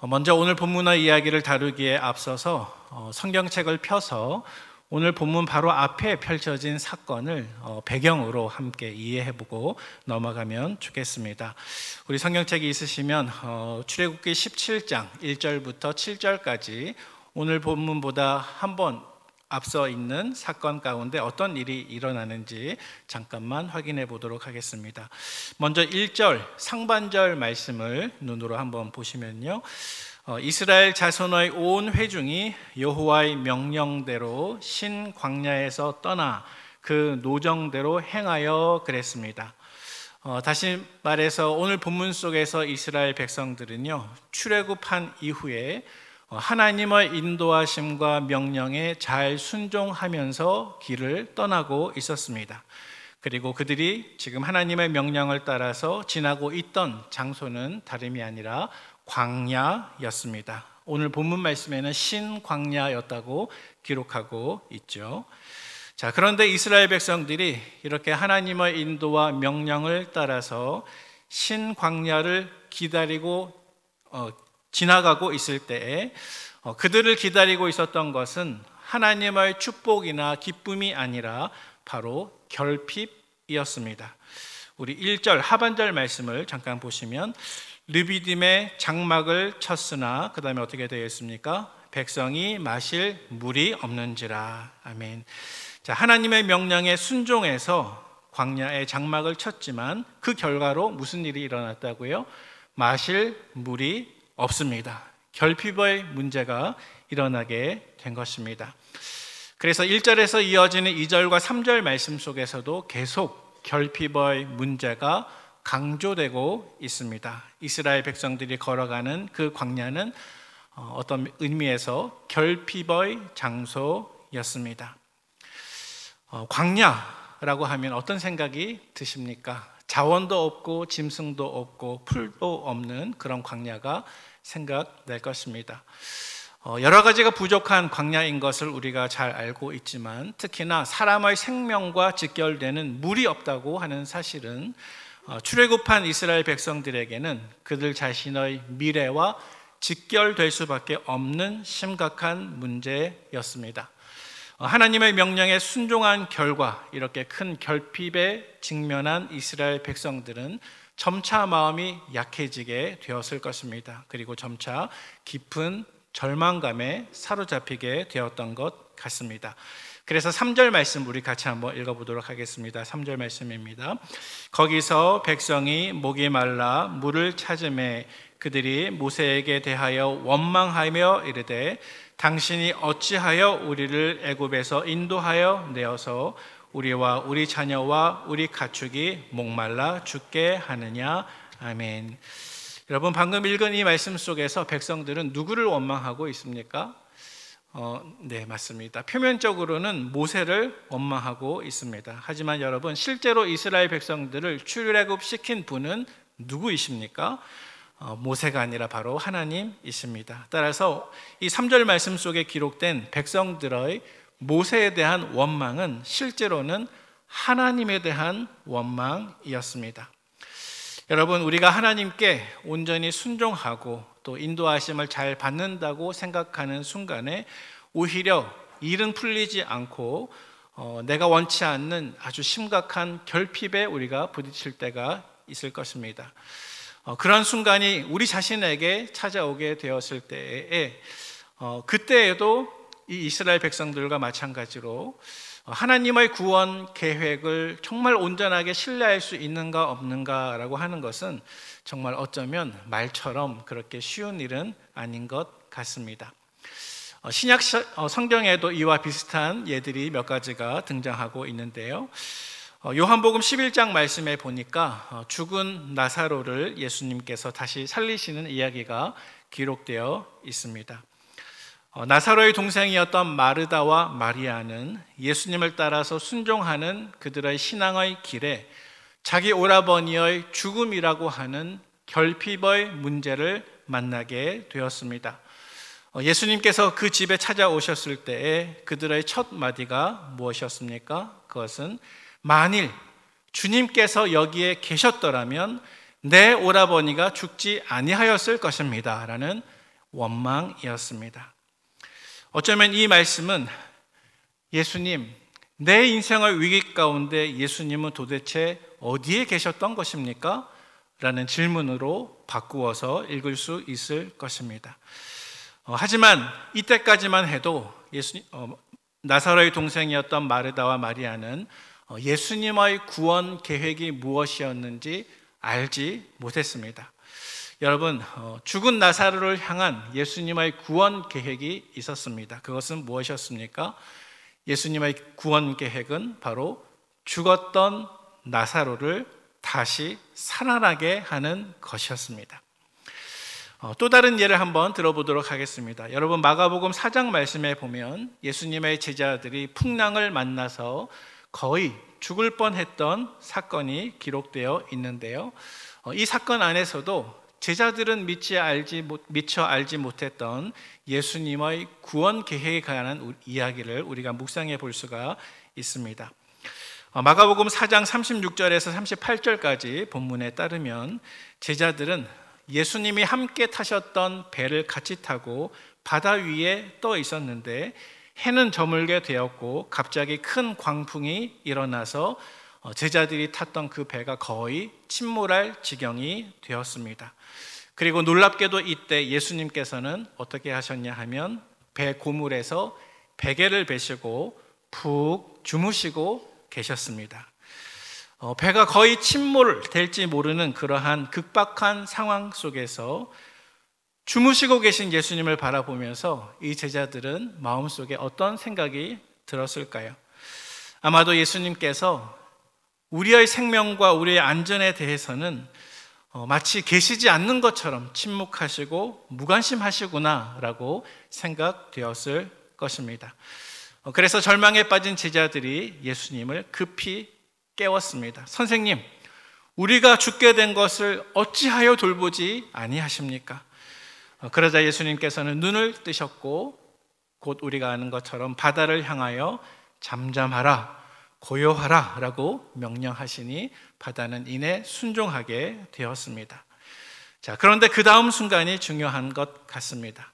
먼저 오늘 본문의 이야기를 다루기에 앞서서 성경책을 펴서 오늘 본문 바로 앞에 펼쳐진 사건을 배경으로 함께 이해해보고 넘어가면 좋겠습니다. 우리 성경책이 있으시면 출애굽기 17장 1절부터 7절까지 오늘 본문보다 한 번 앞서 있는 사건 가운데 어떤 일이 일어나는지 잠깐만 확인해 보도록 하겠습니다. 먼저 1절 상반절 말씀을 눈으로 한번 보시면요, 이스라엘 자손의 온 회중이 여호와의 명령대로 신 광야에서 떠나 그 노정대로 행하여 그랬습니다. 다시 말해서 오늘 본문 속에서 이스라엘 백성들은요, 출애굽한 이후에 하나님의 인도하심과 명령에 잘 순종하면서 길을 떠나고 있었습니다. 그리고 그들이 지금 하나님의 명령을 따라서 지나고 있던 장소는 다름이 아니라 광야였습니다. 오늘 본문 말씀에는 신광야였다고 기록하고 있죠. 자, 그런데 이스라엘 백성들이 이렇게 하나님의 인도와 명령을 따라서 신광야를 기다리고 지나가고 있을 때에 그들을 기다리고 있었던 것은 하나님의 축복이나 기쁨이 아니라 바로 결핍이었습니다. 우리 1절 하반절 말씀을 잠깐 보시면 르비딤에 장막을 쳤으나 그 다음에 어떻게 되어 있습니까? 백성이 마실 물이 없는지라. 아멘. 자, 하나님의 명령에 순종해서 광야에 장막을 쳤지만 그 결과로 무슨 일이 일어났다고요? 마실 물이 없습니다. 결핍의 문제가 일어나게 된 것입니다. 그래서 1절에서 이어지는 2절과 3절 말씀 속에서도 계속 결핍의 문제가 강조되고 있습니다. 이스라엘 백성들이 걸어가는 그 광야는 어떤 의미에서 결핍의 장소였습니다. 광야라고 하면 어떤 생각이 드십니까? 자원도 없고 짐승도 없고 풀도 없는 그런 광야가 생각날 것입니다. 여러 가지가 부족한 광야인 것을 우리가 잘 알고 있지만 특히나 사람의 생명과 직결되는 물이 없다고 하는 사실은 출애굽한 이스라엘 백성들에게는 그들 자신의 미래와 직결될 수밖에 없는 심각한 문제였습니다. 하나님의 명령에 순종한 결과 이렇게 큰 결핍에 직면한 이스라엘 백성들은 점차 마음이 약해지게 되었을 것입니다. 그리고 점차 깊은 절망감에 사로잡히게 되었던 것 같습니다. 그래서 3절 말씀 우리 같이 한번 읽어보도록 하겠습니다. 3절 말씀입니다. 거기서 백성이 목이 말라 물을 찾으매 그들이 모세에게 대하여 원망하며 이르되 당신이 어찌하여 우리를 애굽에서 인도하여 내어서 우리와 우리 자녀와 우리 가축이 목말라 죽게 하느냐. 아멘. 여러분, 방금 읽은 이 말씀 속에서 백성들은 누구를 원망하고 있습니까? 네, 맞습니다. 표면적으로는 모세를 원망하고 있습니다. 하지만 여러분, 실제로 이스라엘 백성들을 출애굽시킨 분은 누구이십니까? 모세가 아니라 바로 하나님이십니다. 따라서 이 3절 말씀 속에 기록된 백성들의 모세에 대한 원망은 실제로는 하나님에 대한 원망이었습니다. 여러분, 우리가 하나님께 온전히 순종하고 또 인도하심을 잘 받는다고 생각하는 순간에 오히려 일은 풀리지 않고 내가 원치 않는 아주 심각한 결핍에 우리가 부딪힐 때가 있을 것입니다. 그런 순간이 우리 자신에게 찾아오게 되었을 때에 그때에도 이 이스라엘 백성들과 마찬가지로 하나님의 구원 계획을 정말 온전하게 신뢰할 수 있는가 없는가라고 하는 것은 정말 어쩌면 말처럼 그렇게 쉬운 일은 아닌 것 같습니다. 신약 성경에도 이와 비슷한 예들이 몇 가지가 등장하고 있는데요. 요한복음 11장 말씀에 보니까 죽은 나사로를 예수님께서 다시 살리시는 이야기가 기록되어 있습니다. 나사로의 동생이었던 마르다와 마리아는 예수님을 따라서 순종하는 그들의 신앙의 길에 자기 오라버니의 죽음이라고 하는 결핍의 문제를 만나게 되었습니다. 예수님께서 그 집에 찾아오셨을 때에 그들의 첫 마디가 무엇이었습니까? 그것은 만일 주님께서 여기에 계셨더라면 내 오라버니가 죽지 아니하였을 것입니다 라는 원망이었습니다. 어쩌면 이 말씀은 예수님, 내 인생의 위기 가운데 예수님은 도대체 어디에 계셨던 것입니까? 라는 질문으로 바꾸어서 읽을 수 있을 것입니다. 하지만 이때까지만 해도 나사로의 동생이었던 마르다와 마리아는 예수님의 구원 계획이 무엇이었는지 알지 못했습니다. 여러분, 죽은 나사로를 향한 예수님의 구원 계획이 있었습니다. 그것은 무엇이었습니까? 예수님의 구원 계획은 바로 죽었던 나사로를 다시 살아나게 하는 것이었습니다. 또 다른 예를 한번 들어보도록 하겠습니다. 여러분, 마가복음 4장 말씀에 보면 예수님의 제자들이 풍랑을 만나서 거의 죽을 뻔했던 사건이 기록되어 있는데요. 이 사건 안에서도 제자들은 미처 알지 못했던 예수님의 구원 계획에 관한 이야기를 우리가 묵상해 볼 수가 있습니다. 마가복음 4장 36절에서 38절까지 본문에 따르면 제자들은 예수님이 함께 타셨던 배를 같이 타고 바다 위에 떠 있었는데 해는 저물게 되었고 갑자기 큰 광풍이 일어나서 제자들이 탔던 그 배가 거의 침몰할 지경이 되었습니다. 그리고 놀랍게도 이때 예수님께서는 어떻게 하셨냐 하면 배 고물에서 베개를 베시고 푹 주무시고 계셨습니다. 배가 거의 침몰될지 모르는 그러한 급박한 상황 속에서 주무시고 계신 예수님을 바라보면서 이 제자들은 마음속에 어떤 생각이 들었을까요? 아마도 예수님께서 우리의 생명과 우리의 안전에 대해서는 마치 계시지 않는 것처럼 침묵하시고 무관심하시구나 라고 생각되었을 것입니다. 그래서 절망에 빠진 제자들이 예수님을 급히 깨웠습니다. 선생님, 우리가 죽게 된 것을 어찌하여 돌보지 아니하십니까? 그러자 예수님께서는 눈을 뜨셨고 곧 우리가 아는 것처럼 바다를 향하여 잠잠하라, 고요하라 라고 명령하시니 바다는 이내 순종하게 되었습니다. 자, 그런데 그 다음 순간이 중요한 것 같습니다.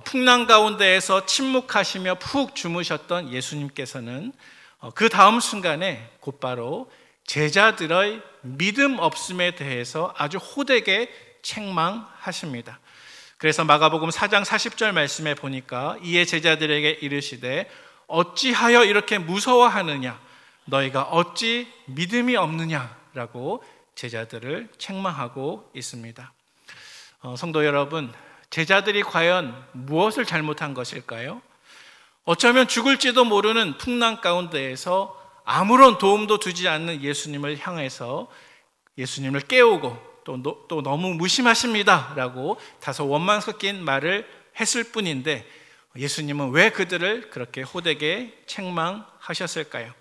풍랑 가운데에서 침묵하시며 푹 주무셨던 예수님께서는 그 다음 순간에 곧바로 제자들의 믿음 없음에 대해서 아주 호되게 책망하십니다. 그래서 마가복음 4장 40절 말씀에 보니까 이에 제자들에게 이르시되 어찌하여 이렇게 무서워하느냐, 너희가 어찌 믿음이 없느냐라고 제자들을 책망하고 있습니다. 성도 여러분, 제자들이 과연 무엇을 잘못한 것일까요? 어쩌면 죽을지도 모르는 풍랑 가운데에서 아무런 도움도 주지 않는 예수님을 향해서 예수님을 깨우고 또 너무 무심하십니다 라고 다소 원망 섞인 말을 했을 뿐인데 예수님은 왜 그들을 그렇게 호되게 책망하셨을까요?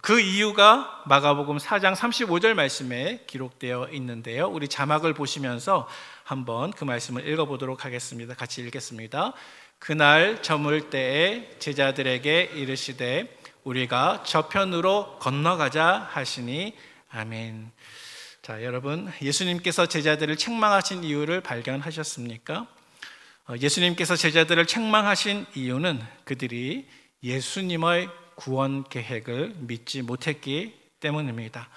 그 이유가 마가복음 4장 35절 말씀에 기록되어 있는데요. 우리 자막을 보시면서 한번 그 말씀을 읽어보도록 하겠습니다. 같이 읽겠습니다. 그날 저물 때에 제자들에게 이르시되 우리가 저편으로 건너가자 하시니 아멘. 자, 여러분, 예수님께서 제자들을 책망하신 이유를 발견하셨습니까? 예수님께서 제자들을 책망하신 이유는 그들이 예수님의 구원 계획을 믿지 못했기 때문입니다.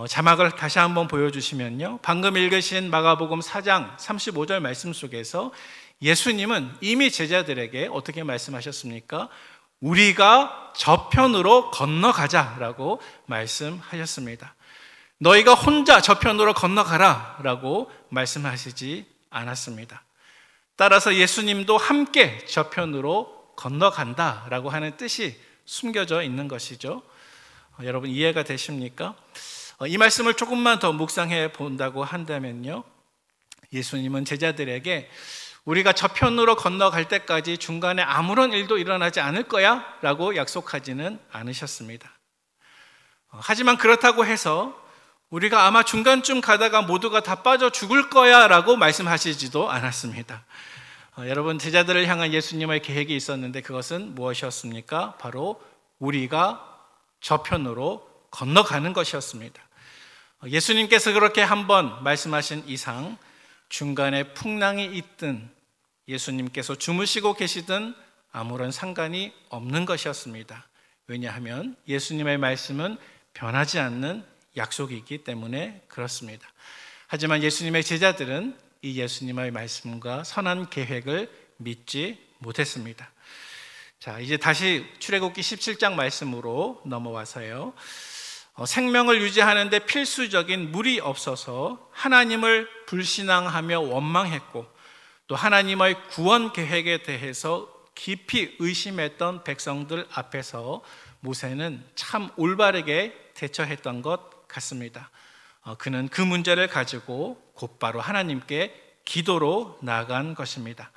자막을 다시 한번 보여주시면요, 방금 읽으신 마가복음 4장 35절 말씀 속에서 예수님은 이미 제자들에게 어떻게 말씀하셨습니까? 우리가 저편으로 건너가자라고 말씀하셨습니다. 너희가 혼자 저편으로 건너가라 라고 말씀하시지 않았습니다. 따라서 예수님도 함께 저편으로 건너간다 라고 하는 뜻이 숨겨져 있는 것이죠. 여러분, 이해가 되십니까? 이 말씀을 조금만 더 묵상해 본다고 한다면요, 예수님은 제자들에게 우리가 저편으로 건너갈 때까지 중간에 아무런 일도 일어나지 않을 거야 라고 약속하지는 않으셨습니다. 하지만 그렇다고 해서 우리가 아마 중간쯤 가다가 모두가 다 빠져 죽을 거야 라고 말씀하시지도 않았습니다. 여러분, 제자들을 향한 예수님의 계획이 있었는데 그것은 무엇이었습니까? 바로 우리가 저편으로 건너가는 것이었습니다. 예수님께서 그렇게 한번 말씀하신 이상 중간에 풍랑이 있든 예수님께서 주무시고 계시든 아무런 상관이 없는 것이었습니다. 왜냐하면 예수님의 말씀은 변하지 않는 약속이기 때문에 그렇습니다. 하지만 예수님의 제자들은 이 예수님의 말씀과 선한 계획을 믿지 못했습니다. 자, 이제 다시 출애굽기 17장 말씀으로 넘어와서요. 생명을 유지하는 데 필수적인 물이 없어서 하나님을 불신앙하며 원망했고, 또 하나님의 구원 계획에 대해서 깊이 의심했던 백성들 앞에서 모세는 참 올바르게 대처했던 것 같습니다. 그는 그 문제를 가지고 곧바로 하나님께 기도로 나아간 것입니다.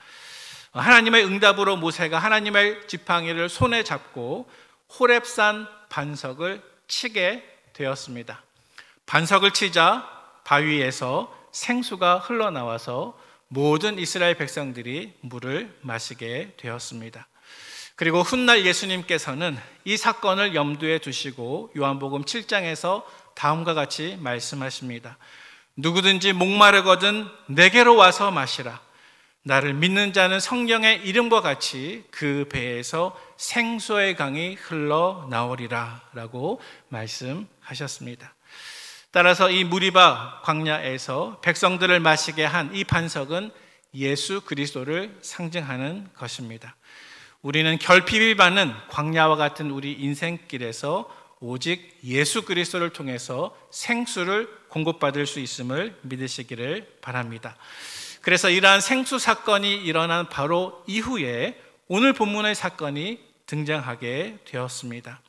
하나님의 응답으로 모세가 하나님의 지팡이를 손에 잡고 호렙산 반석을 치게 되었습니다. 반석을 치자 바위에서 생수가 흘러나와서 모든 이스라엘 백성들이 물을 마시게 되었습니다. 그리고 훗날 예수님께서는 이 사건을 염두에 두시고 요한복음 7장에서 다음과 같이 말씀하십니다. 누구든지 목마르거든 내게로 와서 마시라. 나를 믿는 자는 성령의 이름과 같이 그 배에서 생수의 강이 흘러나오리라 라고 말씀하셨습니다. 따라서 이 무리바 광야에서 백성들을 마시게 한 이 반석은 예수 그리스도를 상징하는 것입니다. 우리는 결핍이 많은 광야와 같은 우리 인생길에서 오직 예수 그리스도를 통해서 생수를 공급받을 수 있음을 믿으시기를 바랍니다. 그래서 이러한 생수 사건이 일어난 바로 이후에 오늘 본문의 사건이 등장하게 되었습니다.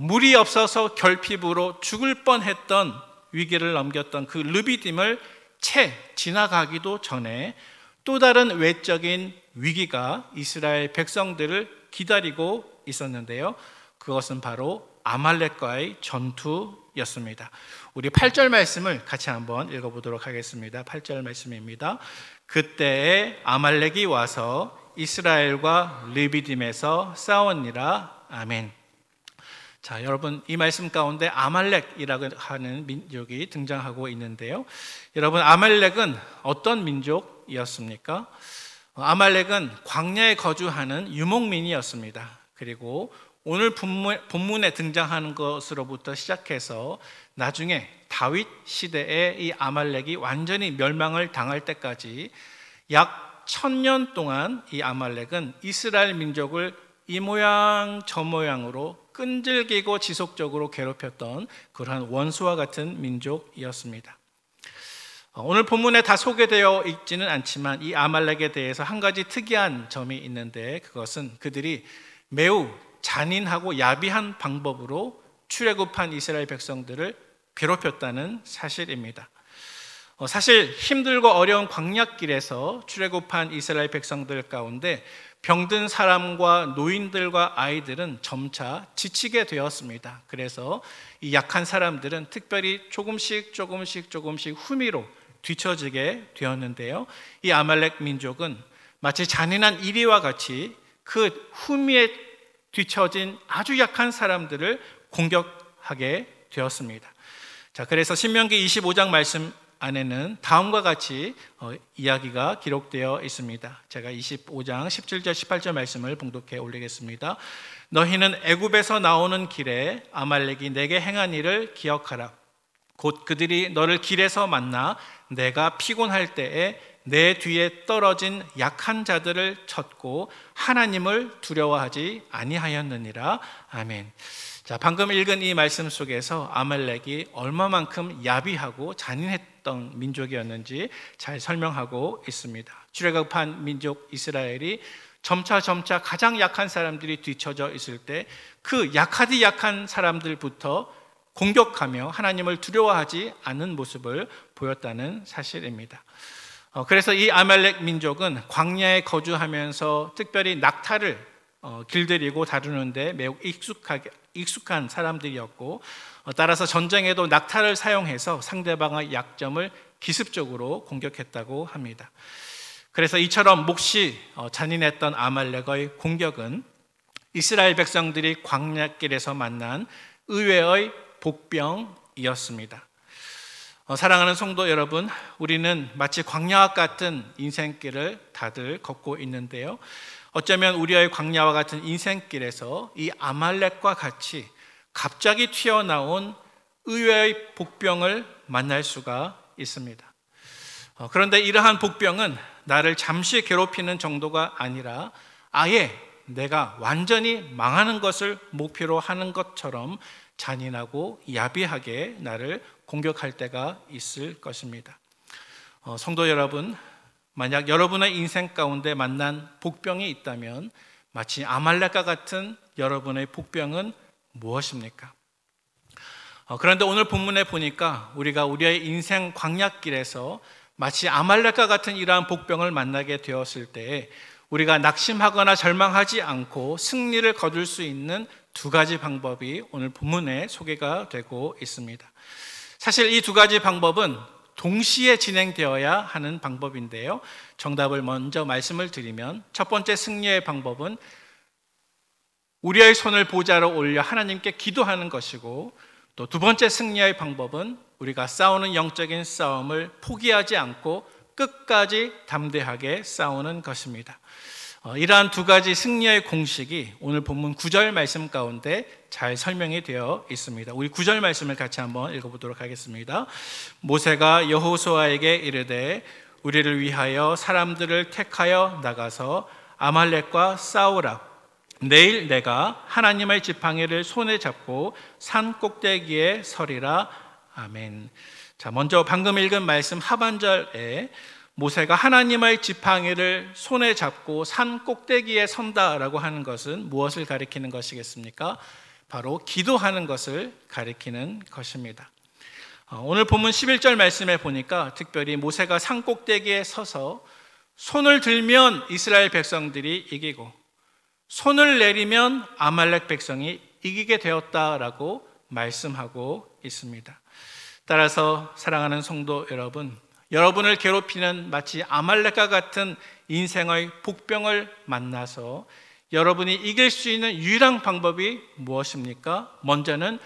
물이 없어서 결핍으로 죽을 뻔했던 위기를 넘겼던 그 르비딤을 채 지나가기도 전에 또 다른 외적인 위기가 이스라엘 백성들을 기다리고 있었는데요. 그것은 바로 아말렉과의 전투였습니다. 우리 8절 말씀을 같이 한번 읽어보도록 하겠습니다. 8절 말씀입니다. 그때에 아말렉이 와서 이스라엘과 르비딤에서 싸웠니라. 아멘. 자, 여러분, 이 말씀 가운데 아말렉이라고 하는 민족이 등장하고 있는데요. 여러분, 아말렉은 어떤 민족이었습니까? 아말렉은 광야에 거주하는 유목민이었습니다. 그리고 오늘 본문에 등장하는 것으로부터 시작해서 나중에 다윗 시대에 이 아말렉이 완전히 멸망을 당할 때까지 약 1000년 동안 이 아말렉은 이스라엘 민족을 이 모양 저 모양으로 끈질기고 지속적으로 괴롭혔던 그러한 원수와 같은 민족이었습니다. 오늘 본문에 다 소개되어 있지는 않지만 이 아말렉에 대해서 한 가지 특이한 점이 있는데, 그것은 그들이 매우 잔인하고 야비한 방법으로 출애굽한 이스라엘 백성들을 괴롭혔다는 사실입니다. 사실 힘들고 어려운 광야길에서 출애굽한 이스라엘 백성들 가운데 병든 사람과 노인들과 아이들은 점차 지치게 되었습니다. 그래서 이 약한 사람들은 특별히 조금씩 후미로 뒤처지게 되었는데요. 이 아말렉 민족은 마치 잔인한 이리와 같이 그 후미에 뒤처진 아주 약한 사람들을 공격하게 되었습니다. 자, 그래서 신명기 25장 말씀 안에는 다음과 같이 이야기가 기록되어 있습니다. 제가 25장 17절 18절 말씀을 봉독해 올리겠습니다. 너희는 애굽에서 나오는 길에 아말렉이 내게 행한 일을 기억하라. 곧 그들이 너를 길에서 만나 내가 피곤할 때에 내 뒤에 떨어진 약한 자들을 쳤고 하나님을 두려워하지 아니하였느니라. 아멘. 자, 방금 읽은 이 말씀 속에서 아말렉이 얼마만큼 야비하고 잔인했던 민족이었는지 잘 설명하고 있습니다. 출애굽한 민족 이스라엘이 점차 가장 약한 사람들이 뒤처져 있을 때 그 약한 사람들부터 공격하며 하나님을 두려워하지 않는 모습을 보였다는 사실입니다. 그래서 이 아말렉 민족은 광야에 거주하면서 특별히 낙타를 길들이고 다루는데 매우 익숙한 사람들이었고, 따라서 전쟁에도 낙타를 사용해서 상대방의 약점을 기습적으로 공격했다고 합니다. 그래서 이처럼 몹시 잔인했던 아말렉의 공격은 이스라엘 백성들이 광야길에서 만난 의외의 복병이었습니다. 사랑하는 성도 여러분, 우리는 마치 광야와 같은 인생길을 다들 걷고 있는데요, 어쩌면 우리의 광야와 같은 인생길에서 이 아말렉과 같이 갑자기 튀어나온 의외의 복병을 만날 수가 있습니다. 그런데 이러한 복병은 나를 잠시 괴롭히는 정도가 아니라 아예 내가 완전히 망하는 것을 목표로 하는 것처럼 잔인하고 야비하게 나를 공격할 때가 있을 것입니다. 성도 여러분, 만약 여러분의 인생 가운데 만난 복병이 있다면 마치 아말렉과 같은 여러분의 복병은 무엇입니까? 그런데 오늘 본문에 보니까 우리가 우리의 인생 광야길에서 마치 아말렉과 같은 이러한 복병을 만나게 되었을 때 우리가 낙심하거나 절망하지 않고 승리를 거둘 수 있는 두 가지 방법이 오늘 본문에 소개가 되고 있습니다. 사실 이 두 가지 방법은 동시에 진행되어야 하는 방법인데요, 정답을 먼저 말씀을 드리면 첫 번째 승리의 방법은 우리의 손을 보좌로 올려 하나님께 기도하는 것이고, 또 두 번째 승리의 방법은 우리가 싸우는 영적인 싸움을 포기하지 않고 끝까지 담대하게 싸우는 것입니다. 이러한 두 가지 승리의 공식이 오늘 본문 9절 말씀 가운데 잘 설명이 되어 있습니다. 우리 9절 말씀을 같이 한번 읽어보도록 하겠습니다. 모세가 여호수아에게 이르되 우리를 위하여 사람들을 택하여 나가서 아말렉과 싸우라. 내일 내가 하나님의 지팡이를 손에 잡고 산 꼭대기에 서리라. 아멘. 자, 먼저 방금 읽은 말씀 하반절에 모세가 하나님의 지팡이를 손에 잡고 산 꼭대기에 선다라고 하는 것은 무엇을 가리키는 것이겠습니까? 바로 기도하는 것을 가리키는 것입니다. 오늘 본문 11절 말씀에 보니까 특별히 모세가 산 꼭대기에 서서 손을 들면 이스라엘 백성들이 이기고 손을 내리면 아말렉 백성이 이기게 되었다라고 말씀하고 있습니다. 따라서 사랑하는 성도 여러분, 여러분을 괴롭히는 마치 아말렉과 같은 인생의 복병을 만나서 여러분이 이길 수 있는 유일한 방법이 무엇입니까? 먼저는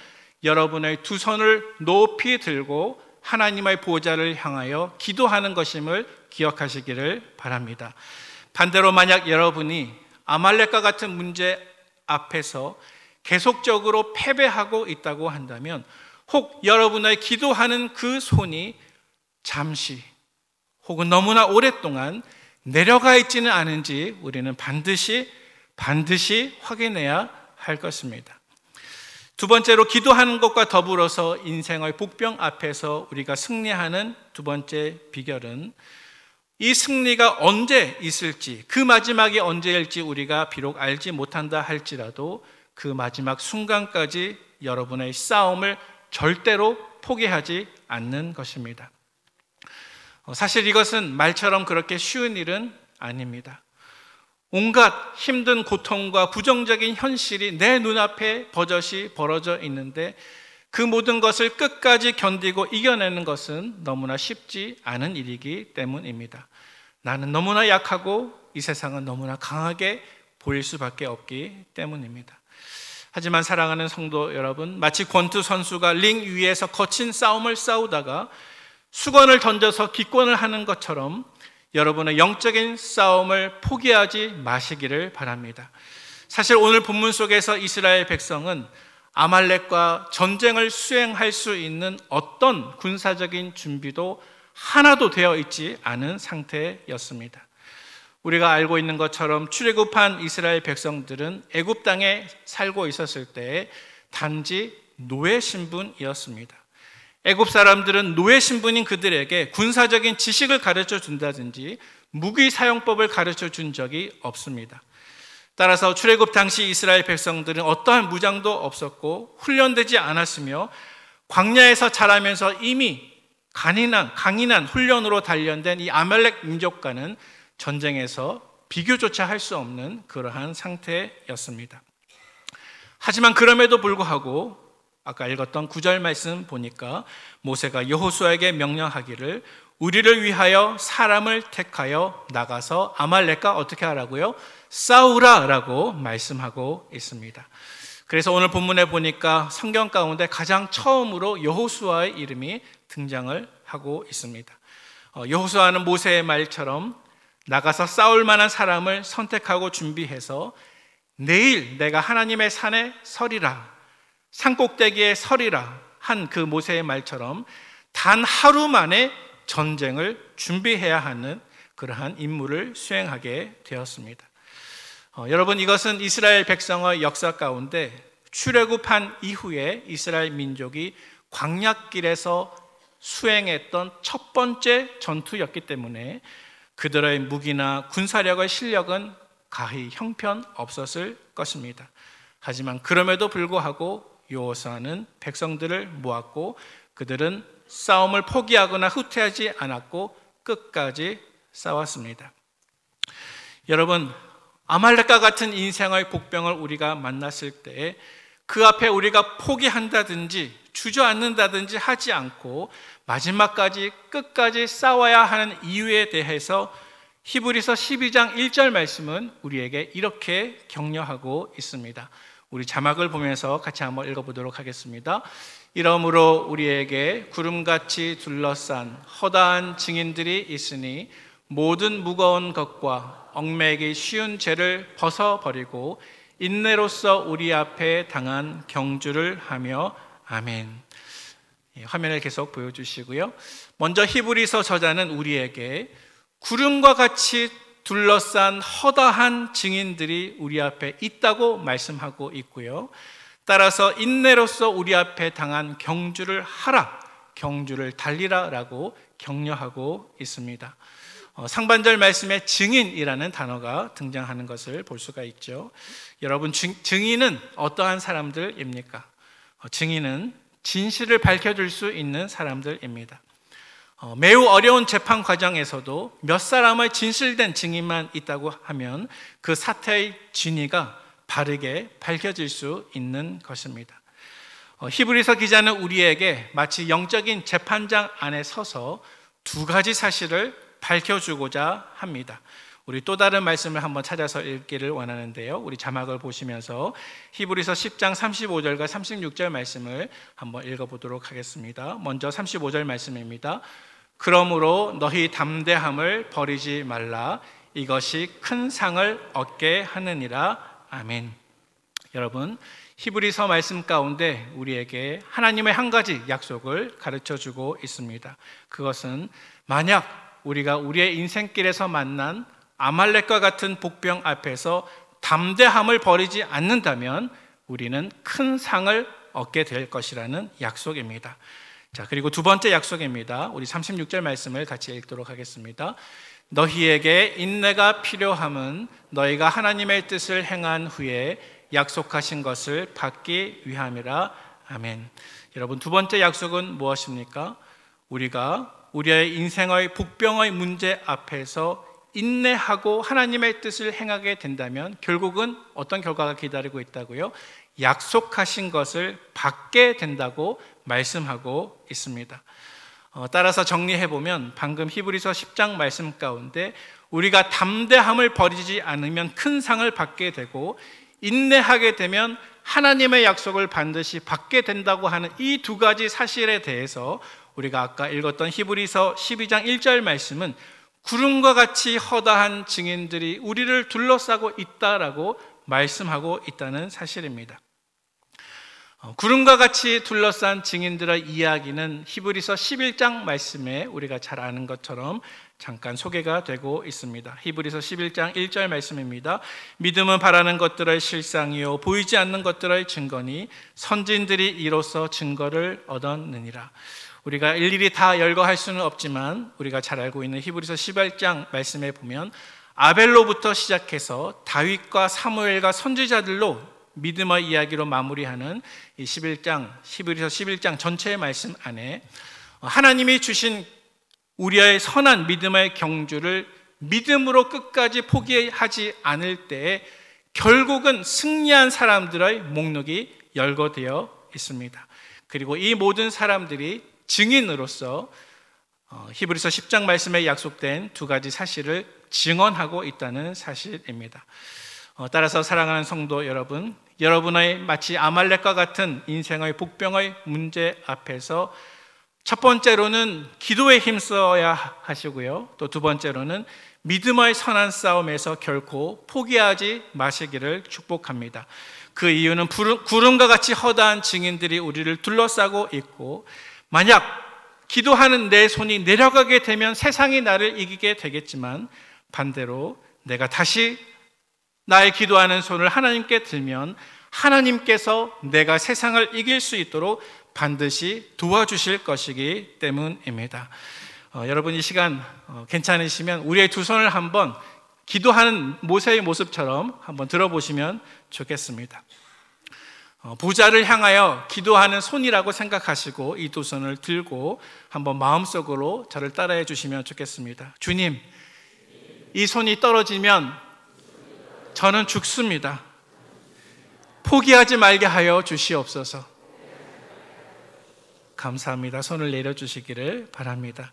여러분의 두 손을 높이 들고 하나님의 보좌를 향하여 기도하는 것임을 기억하시기를 바랍니다. 반대로 만약 여러분이 아말렉과 같은 문제 앞에서 계속적으로 패배하고 있다고 한다면 혹 여러분의 기도하는 그 손이 잠시 혹은 너무나 오랫동안 내려가 있지는 않은지 우리는 반드시 확인해야 할 것입니다. 두 번째로 기도하는 것과 더불어서 인생의 복병 앞에서 우리가 승리하는 두 번째 비결은 이 승리가 언제 있을지, 그 마지막이 언제일지 우리가 비록 알지 못한다 할지라도 그 마지막 순간까지 여러분의 싸움을 절대로 포기하지 않는 것입니다. 사실 이것은 말처럼 그렇게 쉬운 일은 아닙니다. 온갖 힘든 고통과 부정적인 현실이 내 눈앞에 버젓이 벌어져 있는데 그 모든 것을 끝까지 견디고 이겨내는 것은 너무나 쉽지 않은 일이기 때문입니다. 나는 너무나 약하고 이 세상은 너무나 강하게 보일 수밖에 없기 때문입니다. 하지만 사랑하는 성도 여러분, 마치 권투 선수가 링 위에서 거친 싸움을 싸우다가 수건을 던져서 기권을 하는 것처럼 여러분의 영적인 싸움을 포기하지 마시기를 바랍니다. 사실 오늘 본문 속에서 이스라엘 백성은 아말렉과 전쟁을 수행할 수 있는 어떤 군사적인 준비도 하나도 되어 있지 않은 상태였습니다. 우리가 알고 있는 것처럼 출애굽한 이스라엘 백성들은 애굽 땅에 살고 있었을 때 단지 노예 신분이었습니다. 애굽 사람들은 노예 신분인 그들에게 군사적인 지식을 가르쳐 준다든지 무기 사용법을 가르쳐 준 적이 없습니다. 따라서 출애굽 당시 이스라엘 백성들은 어떠한 무장도 없었고 훈련되지 않았으며 광야에서 자라면서 이미 강인한 훈련으로 단련된 이 아말렉 민족과는 전쟁에서 비교조차 할 수 없는 그러한 상태였습니다. 하지만 그럼에도 불구하고 아까 읽었던 9절 말씀 보니까 모세가 여호수아에게 명령하기를 우리를 위하여 사람을 택하여 나가서 아말렉과 어떻게 하라고요? 싸우라라고 말씀하고 있습니다. 그래서 오늘 본문에 보니까 성경 가운데 가장 처음으로 여호수아의 이름이 등장을 하고 있습니다. 여호수아는 모세의 말처럼 나가서 싸울 만한 사람을 선택하고 준비해서 내일 내가 하나님의 산에 서리라, 산꼭대기에 서리라 한 그 모세의 말처럼 단 하루 만에 전쟁을 준비해야 하는 그러한 임무를 수행하게 되었습니다. 여러분, 이것은 이스라엘 백성의 역사 가운데 출애굽한 이후에 이스라엘 민족이 광야길에서 수행했던 첫 번째 전투였기 때문에 그들의 무기나 군사력의 실력은 가히 형편없었을 것입니다. 하지만 그럼에도 불구하고 여호수아는 백성들을 모았고 그들은 싸움을 포기하거나 후퇴하지 않았고 끝까지 싸웠습니다. 여러분, 아말렉과 같은 인생의 복병을 우리가 만났을 때 그 앞에 우리가 포기한다든지 주저앉는다든지 하지 않고 마지막까지 끝까지 싸워야 하는 이유에 대해서 히브리서 12장 1절 말씀은 우리에게 이렇게 격려하고 있습니다. 우리 자막을 보면서 같이 한번 읽어보도록 하겠습니다. 이러므로 우리에게 구름같이 둘러싼 허다한 증인들이 있으니 모든 무거운 것과 얽매이기 쉬운 죄를 벗어버리고 인내로서 우리 앞에 당한 경주를 하며 아멘. 화면을 계속 보여주시고요. 먼저 히브리서 저자는 우리에게 구름과 같이 둘러싼 허다한 증인들이 우리 앞에 있다고 말씀하고 있고요. 따라서 인내로서 우리 앞에 당한 경주를 하라, 경주를 달리라 라고 격려하고 있습니다. 상반절 말씀에 증인이라는 단어가 등장하는 것을 볼 수가 있죠. 여러분, 증인은 어떠한 사람들입니까? 증인은 진실을 밝혀줄 수 있는 사람들입니다. 매우 어려운 재판 과정에서도 몇 사람의 진실된 증인만 있다고 하면 그 사태의 진위가 바르게 밝혀질 수 있는 것입니다. 히브리서 기자는 우리에게 마치 영적인 재판장 안에 서서 두 가지 사실을 밝혀주고자 합니다. 우리 또 다른 말씀을 한번 찾아서 읽기를 원하는데요. 우리 자막을 보시면서 히브리서 10장 35절과 36절 말씀을 한번 읽어보도록 하겠습니다. 먼저 35절 말씀입니다. 그러므로 너희 담대함을 버리지 말라. 이것이 큰 상을 얻게 하느니라. 아멘. 여러분, 히브리서 말씀 가운데 우리에게 하나님의 한 가지 약속을 가르쳐주고 있습니다. 그것은 만약 우리가 우리의 인생길에서 만난 아말렉과 같은 복병 앞에서 담대함을 버리지 않는다면 우리는 큰 상을 얻게 될 것이라는 약속입니다. 자, 그리고 두 번째 약속입니다. 우리 36절 말씀을 같이 읽도록 하겠습니다. 너희에게 인내가 필요함은 너희가 하나님의 뜻을 행한 후에 약속하신 것을 받기 위함이라. 아멘. 여러분, 두 번째 약속은 무엇입니까? 우리가 우리의 인생의 복병의 문제 앞에서 인내하고 하나님의 뜻을 행하게 된다면 결국은 어떤 결과가 기다리고 있다고요? 약속하신 것을 받게 된다고 말씀하고 있습니다. 따라서 정리해보면 방금 히브리서 10장 말씀 가운데 우리가 담대함을 버리지 않으면 큰 상을 받게 되고 인내하게 되면 하나님의 약속을 반드시 받게 된다고 하는 이 두 가지 사실에 대해서 우리가 아까 읽었던 히브리서 12장 1절 말씀은 구름과 같이 허다한 증인들이 우리를 둘러싸고 있다라고 말씀하고 있다는 사실입니다. 구름과 같이 둘러싼 증인들의 이야기는 히브리서 11장 말씀에 우리가 잘 아는 것처럼 잠깐 소개가 되고 있습니다. 히브리서 11장 1절 말씀입니다. 믿음은 바라는 것들의 실상이요 보이지 않는 것들의 증거니 선진들이 이로써 증거를 얻었느니라. 우리가 일일이 다 열거할 수는 없지만 우리가 잘 알고 있는 히브리서 11장 말씀에 보면 아벨로부터 시작해서 다윗과 사무엘과 선지자들로 믿음의 이야기로 마무리하는 이 히브리서 11장 전체의 말씀 안에 하나님이 주신 우리의 선한 믿음의 경주를 믿음으로 끝까지 포기하지 않을 때에 결국은 승리한 사람들의 목록이 열거되어 있습니다. 그리고 이 모든 사람들이 증인으로서 히브리서 10장 말씀에 약속된 두 가지 사실을 증언하고 있다는 사실입니다. 따라서 사랑하는 성도 여러분, 여러분의 마치 아말렉과 같은 인생의 복병의 문제 앞에서 첫 번째로는 기도에 힘써야 하시고요, 또 두 번째로는 믿음의 선한 싸움에서 결코 포기하지 마시기를 축복합니다. 그 이유는 구름과 같이 허다한 증인들이 우리를 둘러싸고 있고, 만약 기도하는 내 손이 내려가게 되면 세상이 나를 이기게 되겠지만, 반대로 내가 다시 나의 기도하는 손을 하나님께 들면 하나님께서 내가 세상을 이길 수 있도록 반드시 도와주실 것이기 때문입니다. 여러분, 이 시간 괜찮으시면 우리의 두 손을 한번 기도하는 모세의 모습처럼 한번 들어보시면 좋겠습니다. 보좌를 향하여 기도하는 손이라고 생각하시고 이 두 손을 들고 한번 마음속으로 저를 따라해 주시면 좋겠습니다. 주님, 이 손이 떨어지면 저는 죽습니다. 포기하지 말게 하여 주시옵소서. 감사합니다. 손을 내려주시기를 바랍니다.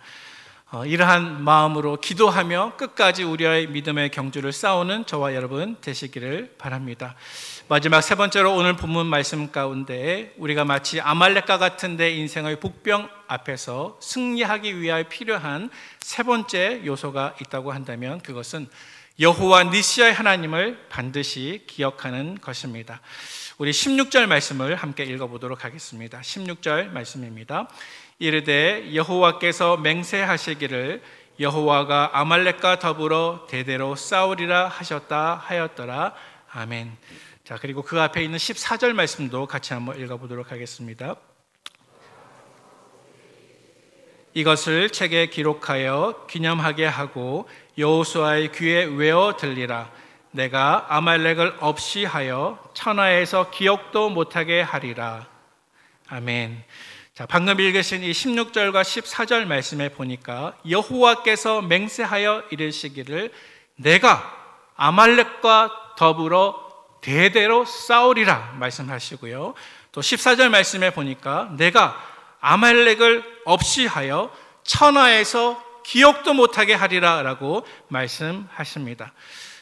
이러한 마음으로 기도하며 끝까지 우리의 믿음의 경주를 싸우는 저와 여러분 되시기를 바랍니다. 마지막 세 번째로 오늘 본문 말씀 가운데 우리가 마치 아말렉과 같은 내 인생의 복병 앞에서 승리하기 위하여 필요한 세 번째 요소가 있다고 한다면 그것은 여호와 니시의 하나님을 반드시 기억하는 것입니다. 우리 16절 말씀을 함께 읽어보도록 하겠습니다. 16절 말씀입니다. 이르되 여호와께서 맹세하시기를 여호와가 아말렉과 더불어 대대로 싸우리라 하셨다 하였더라. 아멘. 자, 그리고 그 앞에 있는 14절 말씀도 같이 한번 읽어보도록 하겠습니다. 이것을 책에 기록하여 기념하게 하고 여호수아의 귀에 외워 들리라. 내가 아말렉을 없이 하여 천하에서 기억도 못하게 하리라. 아멘. 자, 방금 읽으신 이 16절과 14절 말씀에 보니까 여호와께서 맹세하여 이르시기를 내가 아말렉과 더불어 대대로 싸우리라 말씀하시고요, 또 14절 말씀에 보니까 내가 아말렉을 없이 하여 천하에서 기억도 못하게 하리라 라고 말씀하십니다.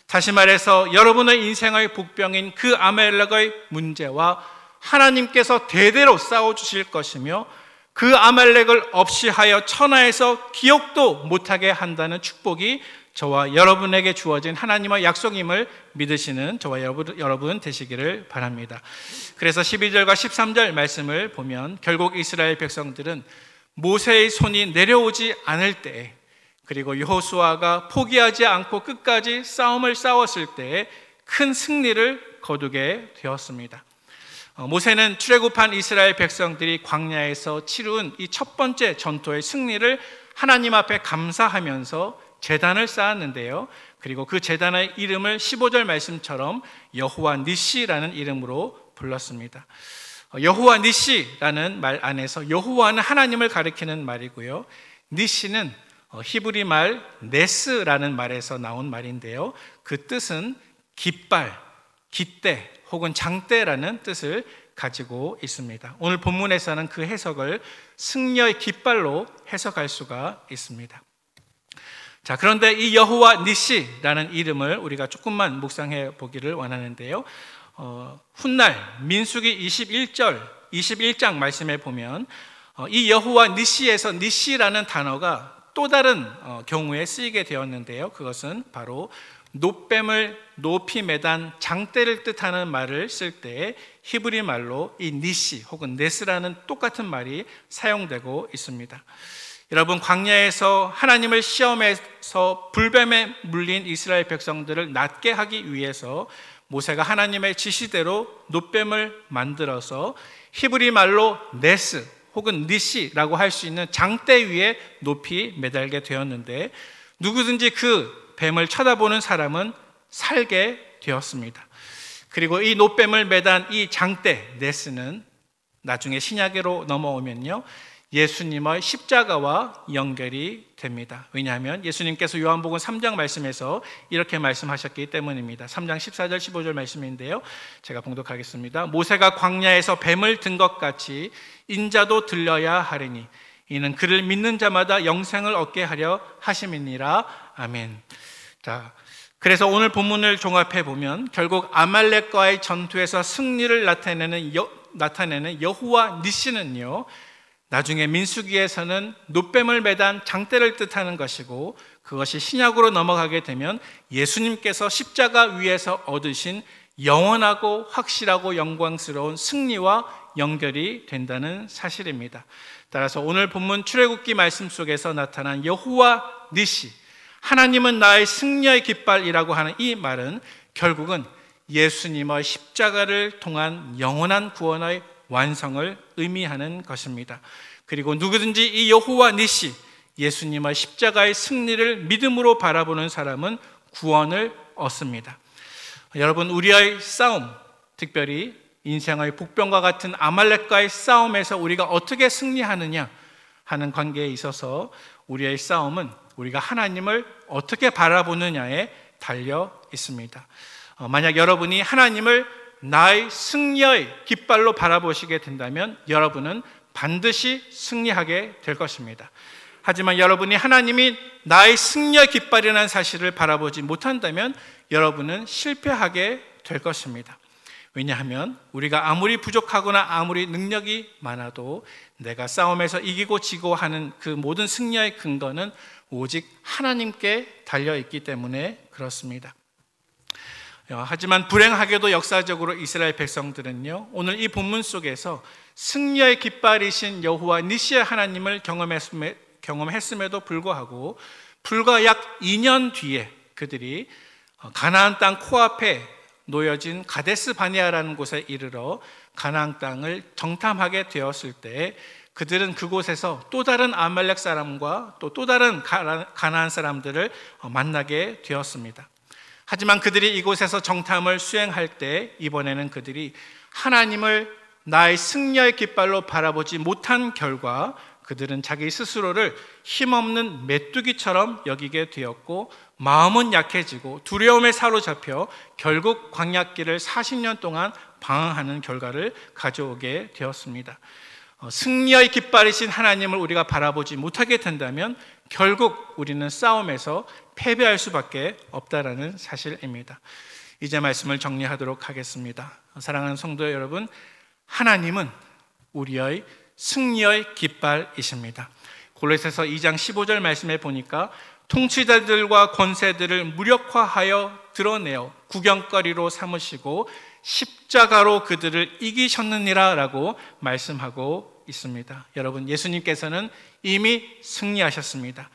다시 말해서 여러분의 인생의 복병인 그 아말렉의 문제와 하나님께서 대대로 싸워주실 것이며 그 아말렉을 없이 하여 천하에서 기억도 못하게 한다는 축복이 저와 여러분에게 주어진 하나님의 약속임을 믿으시는 저와 여러분 되시기를 바랍니다. 그래서 12절과 13절 말씀을 보면 결국 이스라엘 백성들은 모세의 손이 내려오지 않을 때에, 그리고 여호수아가 포기하지 않고 끝까지 싸움을 싸웠을 때에 큰 승리를 거두게 되었습니다. 모세는 출애굽한 이스라엘 백성들이 광야에서 치룬 이 첫 번째 전투의 승리를 하나님 앞에 감사하면서 제단을 쌓았는데요, 그리고 그 제단의 이름을 15절 말씀처럼 여호와 니시라는 이름으로 불렀습니다. 여호와 니시라는 말 안에서 여호와는 하나님을 가리키는 말이고요, 니시는 히브리 말 네스라는 말에서 나온 말인데요, 그 뜻은 깃발, 깃대 혹은 장대라는 뜻을 가지고 있습니다. 오늘 본문에서는 그 해석을 승려의 깃발로 해석할 수가 있습니다. 자, 그런데 이 여호와 니시라는 이름을 우리가 조금만 묵상해 보기를 원하는데요, 훗날 민수기 21장 말씀에 보면 이 여호와 니시에서 니시라는 단어가 또 다른 경우에 쓰이게 되었는데요, 그것은 바로 놋뱀을 높이 매단 장대를 뜻하는 말을 쓸 때 히브리 말로 이 니시 혹은 네스라는 똑같은 말이 사용되고 있습니다. 여러분, 광야에서 하나님을 시험해서 불뱀에 물린 이스라엘 백성들을 낫게 하기 위해서 모세가 하나님의 지시대로 놋뱀을 만들어서 히브리 말로 네스 혹은 니시라고 할 수 있는 장대 위에 높이 매달게 되었는데 누구든지 그 뱀을 쳐다보는 사람은 살게 되었습니다. 그리고 이 놋뱀을 매단 이 장대 네스는 나중에 신약으로 넘어오면요, 예수님의 십자가와 연결이 됩니다. 왜냐하면 예수님께서 요한복음 3장 말씀에서 이렇게 말씀하셨기 때문입니다. 3장 14절 15절 말씀인데요, 제가 봉독하겠습니다. 모세가 광야에서 뱀을 든 것 같이 인자도 들려야 하리니 이는 그를 믿는 자마다 영생을 얻게 하려 하심이니라. 아멘. 자, 그래서 오늘 본문을 종합해 보면 결국 아말렉과의 전투에서 승리를 나타내는 여호와 니시는요, 나중에 민수기에서는 놋뱀을 매단 장대를 뜻하는 것이고, 그것이 신약으로 넘어가게 되면 예수님께서 십자가 위에서 얻으신 영원하고 확실하고 영광스러운 승리와 연결이 된다는 사실입니다. 따라서 오늘 본문 출애굽기 말씀 속에서 나타난 여호와 니시, 하나님은 나의 승리의 깃발이라고 하는 이 말은 결국은 예수님의 십자가를 통한 영원한 구원의 완성을 의미하는 것입니다. 그리고 누구든지 이 여호와 니시, 예수님의 십자가의 승리를 믿음으로 바라보는 사람은 구원을 얻습니다. 여러분, 우리의 싸움, 특별히 인생의 복병과 같은 아말렉과의 싸움에서 우리가 어떻게 승리하느냐 하는 관계에 있어서 우리의 싸움은 우리가 하나님을 어떻게 바라보느냐에 달려 있습니다. 만약 여러분이 하나님을 나의 승리의 깃발로 바라보시게 된다면 여러분은 반드시 승리하게 될 것입니다. 하지만 여러분이 하나님이 나의 승리의 깃발이라는 사실을 바라보지 못한다면 여러분은 실패하게 될 것입니다. 왜냐하면 우리가 아무리 부족하거나 아무리 능력이 많아도 내가 싸움에서 이기고 지고 하는 그 모든 승리의 근거는 오직 하나님께 달려있기 때문에 그렇습니다. 하지만 불행하게도 역사적으로 이스라엘 백성들은요, 오늘 이 본문 속에서 승리의 깃발이신 여호와 니시의 하나님을 경험했음에도 불구하고 불과 약 2년 뒤에 그들이 가나안 땅 코앞에 놓여진 가데스 바네아라는 곳에 이르러 가나안 땅을 정탐하게 되었을 때 그들은 그곳에서 또 다른 아말렉 사람과 또 다른 가나안 사람들을 만나게 되었습니다. 하지만 그들이 이곳에서 정탐을 수행할 때 이번에는 그들이 하나님을 나의 승리의 깃발로 바라보지 못한 결과 그들은 자기 스스로를 힘없는 메뚜기처럼 여기게 되었고 마음은 약해지고 두려움에 사로잡혀 결국 광야길을 40년 동안 방황하는 결과를 가져오게 되었습니다. 승리의 깃발이신 하나님을 우리가 바라보지 못하게 된다면 결국 우리는 싸움에서 패배할 수밖에 없다라는 사실입니다. 이제 말씀을 정리하도록 하겠습니다. 사랑하는 성도 여러분, 하나님은 우리의 승리의 깃발이십니다. 골로새서 2장 15절 말씀에 보니까 통치자들과 권세들을 무력화하여 드러내어 구경거리로 삼으시고 십자가로 그들을 이기셨느니라 라고 말씀하고 있습니다. 여러분, 예수님께서는 이미 승리하셨습니다.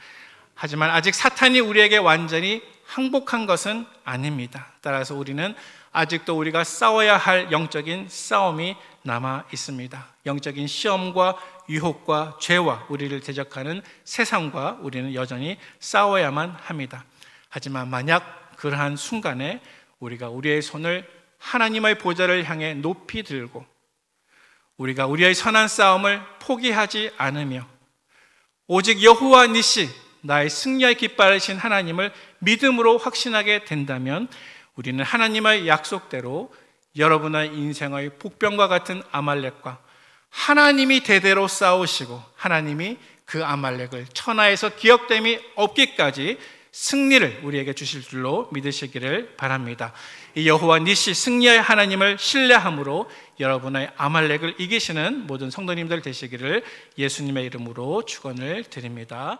하지만 아직 사탄이 우리에게 완전히 항복한 것은 아닙니다. 따라서 우리는 아직도 우리가 싸워야 할 영적인 싸움이 남아 있습니다. 영적인 시험과 유혹과 죄와 우리를 대적하는 세상과 우리는 여전히 싸워야만 합니다. 하지만 만약 그러한 순간에 우리가 우리의 손을 하나님의 보좌를 향해 높이 들고 우리가 우리의 선한 싸움을 포기하지 않으며 오직 여호와 니시, 나의 승리의 깃발이신 하나님을 믿음으로 확신하게 된다면 우리는 하나님의 약속대로 여러분의 인생의 복병과 같은 아말렉과 하나님이 대대로 싸우시고 하나님이 그 아말렉을 천하에서 기억됨이 없기까지 승리를 우리에게 주실 줄로 믿으시기를 바랍니다. 이 여호와 니시 승리의 하나님을 신뢰함으로 여러분의 아말렉을 이기시는 모든 성도님들 되시기를 예수님의 이름으로 축원을 드립니다.